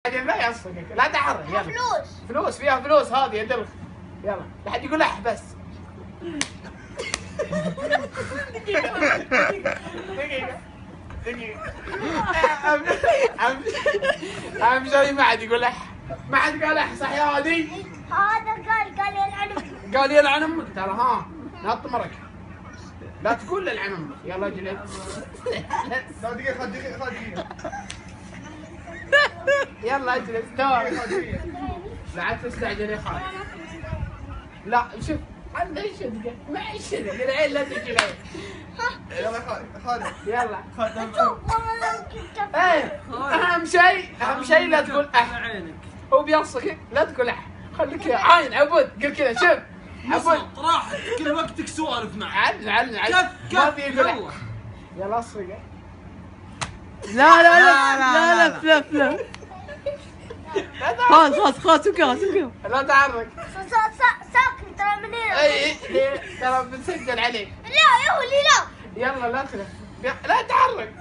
لا يصفقك، لا تحرك. يلا فلوس فلوس، فيها فلوس هذه يا دلخ. يلا لا حد يقول اح بس. دقيقة أهم شيء ما حد يقول اح، ما حد قال اح، صح يا هادي؟ هذا قال يلعن امك. قال يلعن امك ترى. ها نطمرك، لا تقول للعن امك. يلا اجلس. دقيقة دقيقة دقيقة. يلا اجلس تمام. لا عاد تستعجل يا خالد. لا شوف عندي شدقة ما شدقة العين لا تجي العين. يلا خالد يلا شوف ايه اهم شيء لا تقول اح. هو بيصك لا تقول اح، خليك عاين عبود. قل كذا شوف عبود راحت كل وقتك سوالف معه. عدل كف ما بيقول اح. يلا يلا اصفقه. لا لا لا لا لا فلا فلا خلاص خلاص خلاص وقف. لا تعرك. ساكن ترى من هنا. اي ترى بنسجل عليك. لا يا ولي لا. يلا لا تخلف، لا تعرك.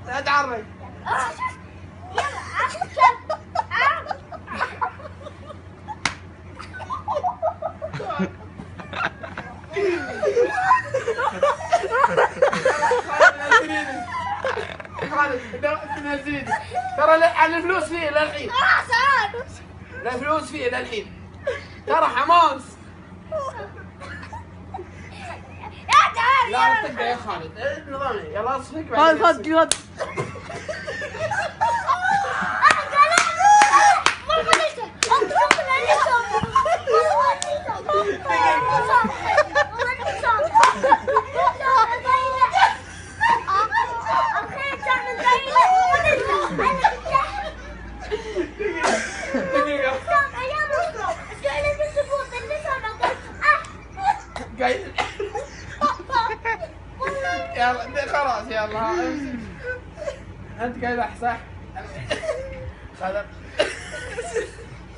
لا تعرك. خالد تنزليني ترى على الفلوس فيه للحين. الفلوس فيه للحين ترى حماس. لا تقع يا خالد. نظامي يلا اصفق. خلاص خلاص خلاص يلا خلاص يلا انت قايل اح صح؟ هذا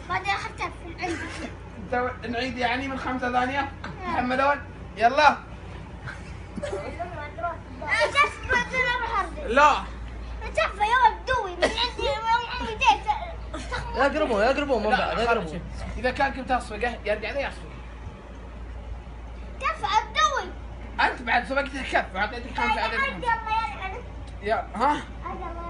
بعدين اخذتها في عندي. نعيد يعني من 5 ثانية. محمدون يلا. شوف بعدين اروح ارجع. لا شوف يا بدوي من عندي من بديت. يقربون من بعد يقربون. إذا كان كنت أصفقه يرجع لي أصفق. كيف ادوي؟ أنت بعد سبقت الكف وأعطيتك 5 عدد. يلا يلا يلا ها يلا